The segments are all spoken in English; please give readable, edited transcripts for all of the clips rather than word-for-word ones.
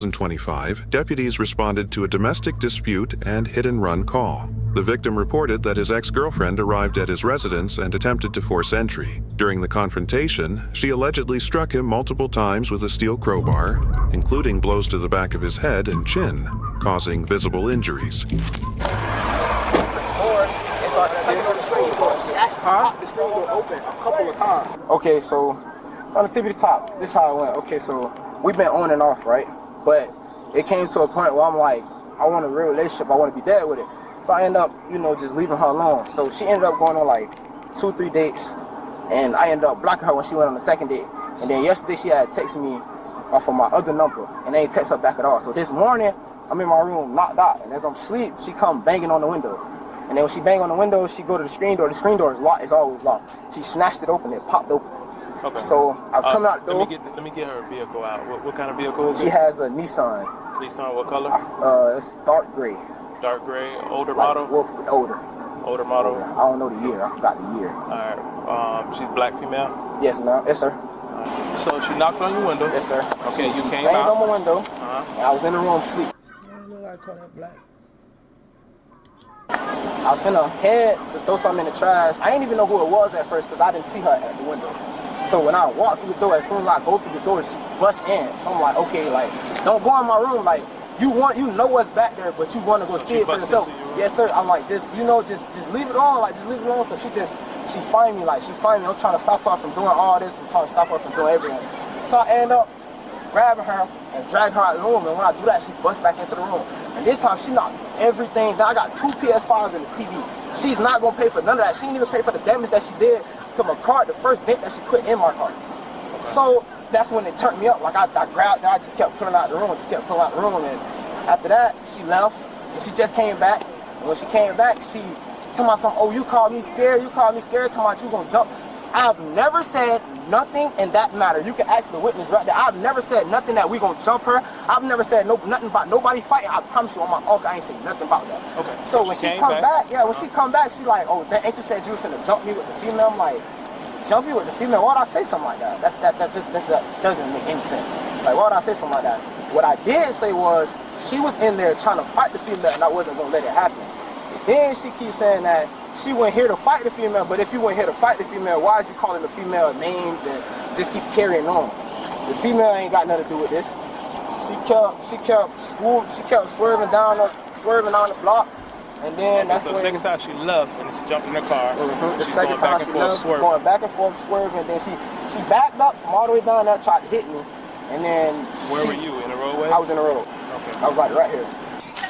2025, deputies responded to a domestic dispute and hit-and-run call. The victim reported that his ex-girlfriend arrived at his residence and attempted to force entry. During the confrontation, she allegedly struck him multiple times with a steel crowbar, including blows to the back of his head and chin, causing visible injuries. She actually popped the screen door open a couple of times. Okay, so on the tip of the top, this is how it went. Okay, so we've been on and off, right? But it came to a point where I'm like, I want a real relationship. I want to be there with it. So I end up, just leaving her alone. So she ended up going on like 2-3 dates, and I ended up blocking her when she went on the second date. And then yesterday she had texted me off of my other number, and they ain't text her back at all. So this morning, I'm in my room, knocked out, and as I'm asleep, she come banging on the window. And then when she bang on the window, she go to the screen door. The screen door is locked. It's always locked. She snatched it open. It popped open. Okay. So I was coming out the door. Let me get her vehicle out. What kind of vehicle is it? She has a Nissan. Nissan, what color? It's dark gray. Dark gray, older like model? Older. Older model? Older. I don't know the year. I forgot the year. Alright. She's black female? Yes, ma'am. Yes, sir. So she knocked on your window? Yes, sir. Okay, she you came banged out? on my window. And I was in the room asleep. I call that black. I was finna head to throw something in the trash. I didn't even know who it was at first because I didn't see her at the window. So when I walked through the door, as soon as I go through the door, she busts in. So I'm like, okay, like, don't go in my room. Like, you know what's back there, but you want to go see it for yourself. Yes, sir. I'm like, just leave it alone. Like, just leave it alone. So she find me. Like, she find me. I'm trying to stop her from doing all this. I'm trying to stop her from doing everything. So I end up grabbing her and dragging her out of the room. And when I do that, she busts back into the room. And this time, she knocked everything down. I got 2 PS5s in the TV. She's not going to pay for none of that. She didn't even pay for the damage that she did to my car, the first dent that she put in my car. So that's when it turned me up. Like, I grabbed her. I just kept pulling out the room. And after that, she left. And she just came back. And when she came back, she told me something, oh, you called me scared. Tell me you going to jump. I've never said nothing in that matter. You can ask the witness right there. I've never said nothing that we gonna jump her. I've never said nothing about nobody fighting. I promise you on my uncle, I ain't say nothing about that. Okay. So when she come back, she like, oh, ain't you said you was finna jump me with the female? I'm like, jump you with the female? Why'd I say something like that? That doesn't make any sense. Like, why'd I say something like that? What I did say was, she was in there trying to fight the female and I wasn't gonna let it happen. Then she keeps saying that she went here to fight the female, but if you went here to fight the female, why is you calling the female names and just keep carrying on? The female ain't got nothing to do with this. She kept swerving down the block, and then that's so when the second time she left and she jumped in the car. The second time she left, going back and forth, swerving, and then she backed up from all the way down there, tried to hit me, and then where were you, in the roadway? I was in the road. Okay. I was like right here.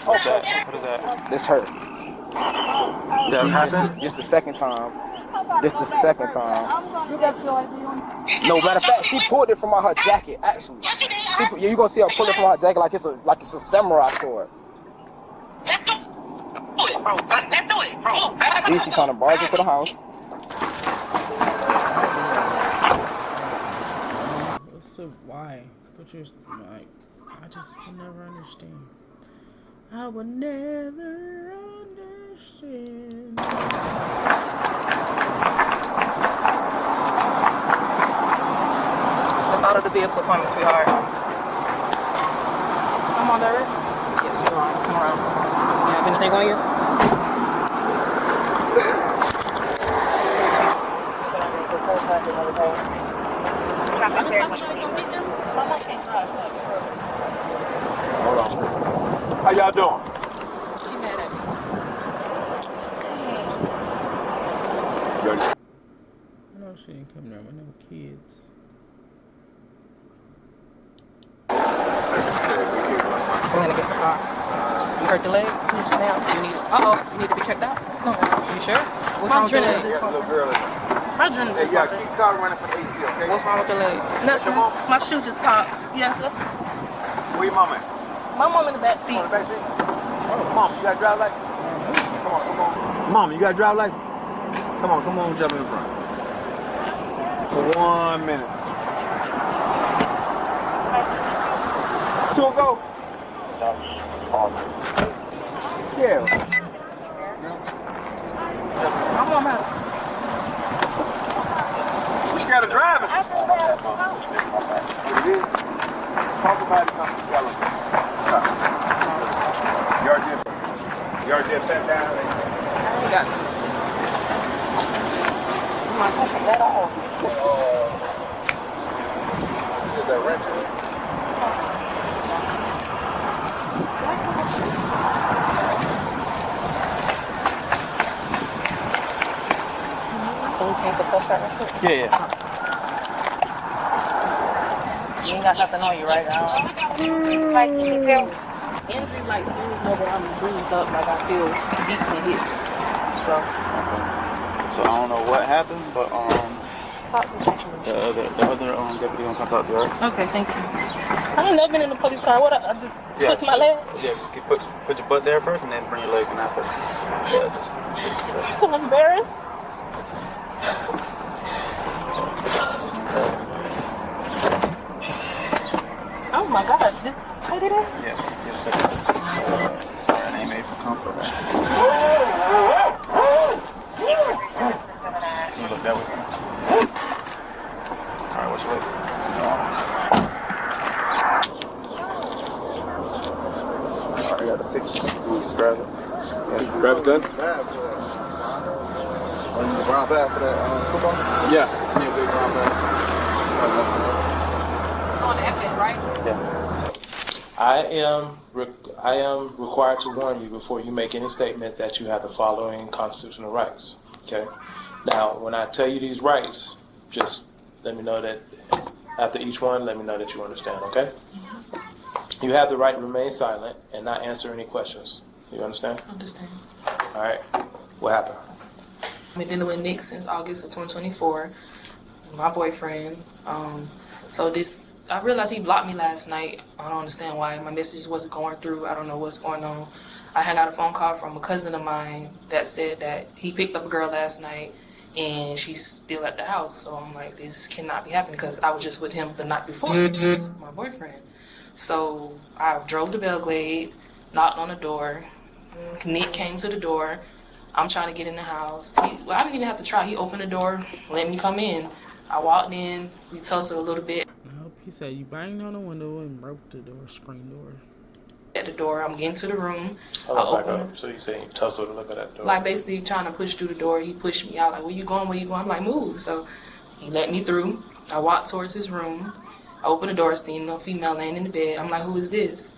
What's that? What is that? This hurt. That happened? Just the second time. No, matter of fact, she pulled it from out her jacket, actually. You're gonna see her pull it from her jacket like it's a samurai sword. Let's do it, bro. Let's do it, bro. See, she's trying to barge into the house. So why? But you're like, I just will never understand. I would never understand. Step out of the vehicle for me, sweetheart. I'm on nervous. Yes, you are. Come around. You have anything on you? Hold on. How y'all doing? She mad at me. I know she ain't coming there with no kids. I'm gonna get the car. You hurt the leg? Yes, ma'am. You need to be checked out? No. You sure? What's wrong with the leg? My adrenaline just popped. Keep the car running for AC, okay? What's wrong with the leg? Nothing. My shoe just popped. Yes, Where your mama at? my mom in the back seat. On the back seat? Mom, you got a drive license? Come on. Mom, you got a drive license? Come on, jump in the front. For 1 minute. 2 go. Yeah. I'm on my house. You scared of driving? I feel bad. Talk about it, come tell them. just sat down. I ain't got nothing. I'm not taking that off. See that wrench? Can you take the post right real quick? Yeah, yeah. You ain't got nothing on you right now. Like, you feel? Injury like serious, no, but I'm bruised up, like I feel beats and hits. So, So I don't know what happened, but talk some shit to me. the other deputy gonna come talk to you, alright? Okay, thank you. I ain't never been in a police car. What? I just twist my leg. Yeah, just put your butt there first, and then bring your legs in after. Yeah, just So embarrassed. Oh my God, this tight it is? yeah, just a second. And they made for comfort. Can you look that way for me? Alright, what's your weight? I got the pictures. You just grab it. Yeah, grab it done? Bad for that. Oh, you brown bag for that football? Yeah. Yeah, big brown bag. It's on the evidence, right? Yeah. I am required to warn you before you make any statement that you have the following constitutional rights. Okay. Now, when I tell you these rights, just let me know that after each one, let me know that you understand. Okay. You have the right to remain silent and not answer any questions. You understand? Understand. All right. What happened? I've been dealing with Nick since August of 2024. My boyfriend. I realized he blocked me last night. I don't understand why. My messages wasn't going through. I don't know what's going on. I had got a phone call from a cousin of mine that said that he picked up a girl last night and she's still at the house. So I'm like, this cannot be happening because I was just with him the night before. My boyfriend. So I drove to Belgrade, knocked on the door. Nick came to the door. I'm trying to get in the house. I didn't even have to try. He opened the door, let me come in. I walked in, we tussled a little bit. Nope, he said you banged on the window and broke the door, screen door. At the door, I'm getting to the room. Hold I on, back open up. So you say you tussled to look at that door. like basically trying to push through the door. He pushed me out like, where you going, where you going? I'm like, move. So he let me through. I walked towards his room. I opened the door, seen a female laying in the bed. I'm like, who is this?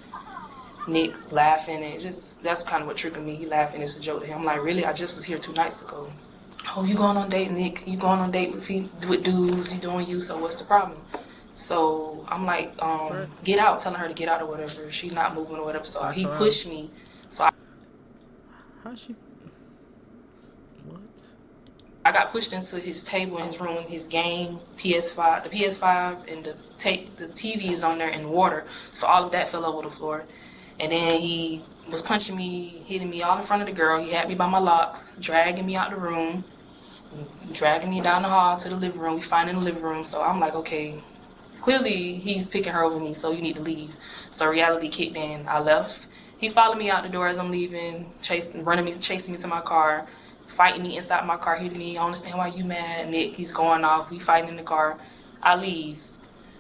Nick laughing, and that's kind of what triggered me. He laughing, it's a joke to him. I'm like, really? I just was here 2 nights ago. Oh, you going on a date, Nick? You going on a date with dudes? You doing you? So what's the problem? So I'm like, get out, telling her to get out or whatever. She's not moving or whatever. So he pushed me. So How she? What? I got pushed into his table in his room, his game, PS5, the PS5, and the TV is on there in water. So all of that fell over the floor. And then he was punching me, hitting me all in front of the girl. He had me by my locks, dragging me out the room, dragging me down the hall to the living room. We find in the living room. So I'm like, okay, clearly he's picking her over me, so you need to leave. So reality kicked in. I left. He followed me out the door as I'm leaving, chasing me to my car, fighting me inside my car, hitting me. I don't understand why you mad, Nick. He's going off. We fighting in the car. I leave.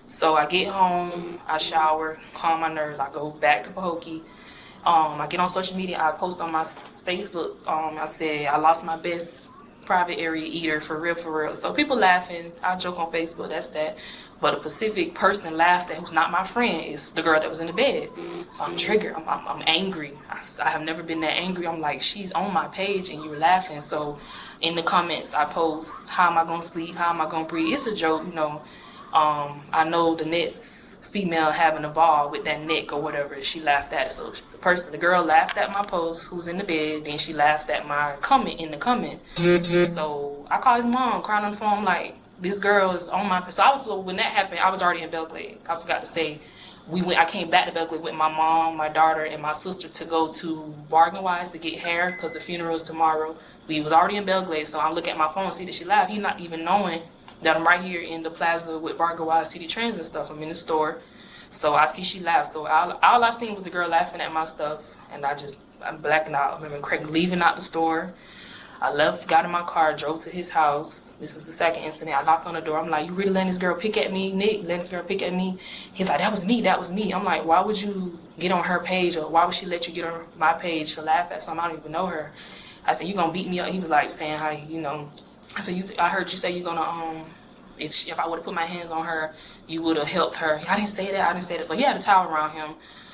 So I get home, I shower, calm my nerves. I go back to Pahokee. I get on social media. I post on my Facebook. I said I lost my best private area eater for real, for real. So people laughing. I joke on Facebook. That's that. But a specific person laughed at who's not my friend is the girl that was in the bed. So I'm triggered. I'm angry. I have never been that angry. I'm like, she's on my page and you're laughing. So in the comments, I post, how am I gonna sleep? How am I gonna breathe? It's a joke, you know. I know the next female having a ball with that neck or whatever. She laughed at it. So the girl laughed at my post, who's in the bed. Then she laughed at my comment in the comment. So I called his mom, crying on the phone, like, this girl is on my. So when that happened, I was already in Belgrade. I forgot to say, I came back to Belgrade with my mom, my daughter, and my sister to go to Bargain Wise to get hair because the funeral is tomorrow. We was already in Belgrade, so I look at my phone and see that she laughed. He's not even knowing that I'm right here in the plaza with Bargain Wise City Trends and stuff. I'm in the store, so I see she laughed. So all I seen was the girl laughing at my stuff, and I'm blacking out. I remember Craig leaving out the store. I left, got in my car, drove to his house. This is the second incident. I knocked on the door. I'm like, you really letting this girl pick at me, Nick? Letting this girl pick at me? He's like, that was me, that was me. I'm like, why would you get on her page, or why would she let you get on my page to laugh at something? I don't even know her. I said, you gonna beat me up? He was like saying how, you know, I said, I heard you say you gonna, if I would have put my hands on her, you would have helped her. I didn't say that. So he had a towel around him.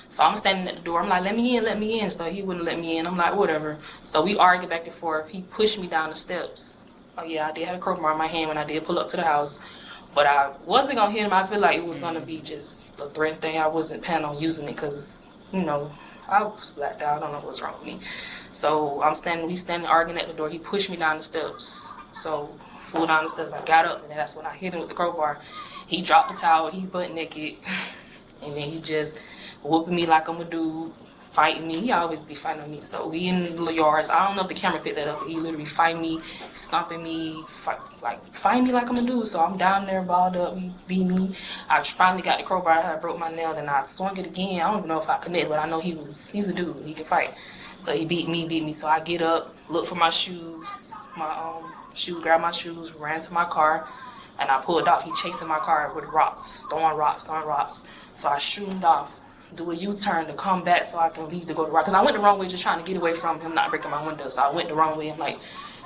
So I'm standing at the door. I'm like, let me in. So he wouldn't let me in. I'm like, whatever. So we argued back and forth. He pushed me down the steps. Oh yeah, I did have a crowbar in my hand when I did pull up to the house. But I wasn't going to hit him. I feel like it was going to be just a threat thing. I wasn't planning on using it because, you know, I was blacked out. I don't know what's wrong with me. So we standing arguing at the door. He pushed me down the steps. So flew down the steps. I got up, and that's when I hit him with the crowbar. He dropped the towel. He's butt naked. And then he just whooping me like I'm a dude, fighting me. He always be fighting me. So we in the yards. I don't know if the camera picked that up, but he literally fight me, stomping me, fighting me like I'm a dude. So I'm down there, balled up. He beat me. I finally got the crowbar. I broke my nail, and I swung it again. I don't even know if I connected, but I know he's a dude. He can fight. So he beat me. So I get up, look for my shoes, grab my shoes, ran to my car, and I pulled off. He chasing my car with rocks, throwing rocks. So I shooed off, do a U-turn to come back so I can leave to go to rock. Because I went the wrong way just trying to get away from him not breaking my window. So I went the wrong way. I'm like,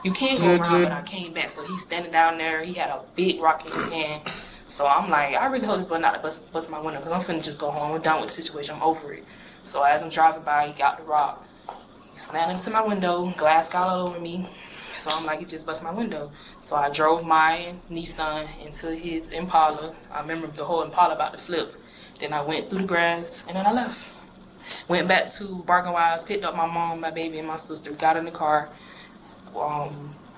you can't go around, but I came back. So he's standing down there. He had a big rock in his hand. So I'm like, I really hope this boy not to bust my window because I'm finna just go home. I'm done with the situation. I'm over it. So as I'm driving by, he got the rock. He slammed into my window. Glass got all over me. So I'm like, he just busted my window. So I drove my Nissan into his Impala. I remember the whole Impala about to flip. Then I went through the grass, and then I left. Went back to Bargain Wise, picked up my mom, my baby, and my sister. Got in the car,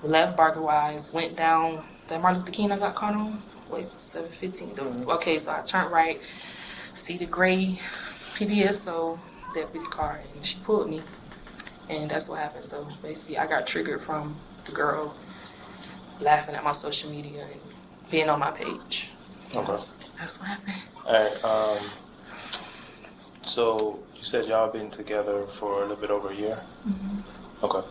left Bargain Wise, went down that Martin Luther King I got caught on. Wait, 715. Okay, so I turned right, see the gray PBSO deputy car, and she pulled me. And that's what happened. So basically, I got triggered from the girl laughing at my social media and being on my page. Okay. That's what happened. All right. So you said y'all been together for a little bit over a year? Mm-hmm. Okay.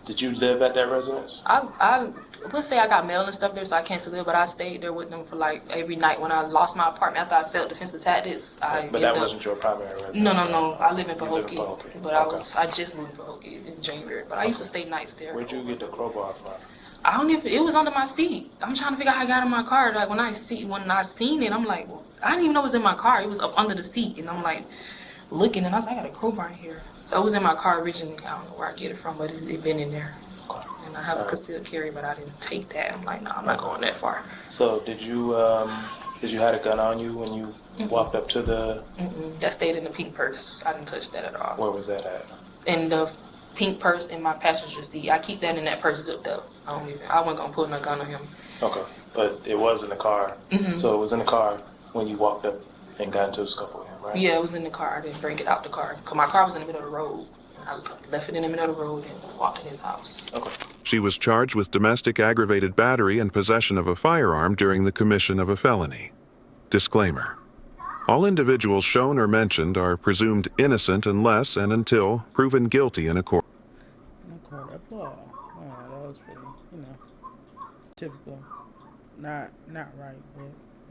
Did you live at that residence? I let's say I got mail and stuff there, so I can't still live, but I stayed there with them for like every night. When I lost my apartment after I felt defensive tactics, But that wasn't your primary residence? No. I live in Pahokee. But Okay. I just moved to Pahokee in January. But I used to stay nights there. Where'd you get the crowbar from? I don't even. It was under my seat. I'm trying to figure out how I got in my car. Like when I seen it, I'm like, well, I didn't even know it was in my car. It was up under the seat, and I'm like looking, and I was like, I got a crowbar in here. So it was in my car originally. I don't know where I get it from, but it been in there. Okay. And I have a concealed carry, but I didn't take that. I'm like, nah, I'm not going that far. So did you have a gun on you when you walked up to the? That stayed in the pink purse. I didn't touch that at all. Where was that at? In the pink purse in my passenger seat. I keep that in that purse zipped up. I wasn't gonna pull my gun on him. Okay, but it was in the car. So it was in the car when you walked up and got into a scuffle with him, right? Yeah, it was in the car. I didn't bring it out the car because my car was in the middle of the road. I left it in the middle of the road and walked in his house. Okay. She was charged with domestic aggravated battery and possession of a firearm during the commission of a felony. Disclaimer. All individuals shown or mentioned are presumed innocent unless and until proven guilty in a court. In a court of law. Oh, that was pretty, typical. Not right, but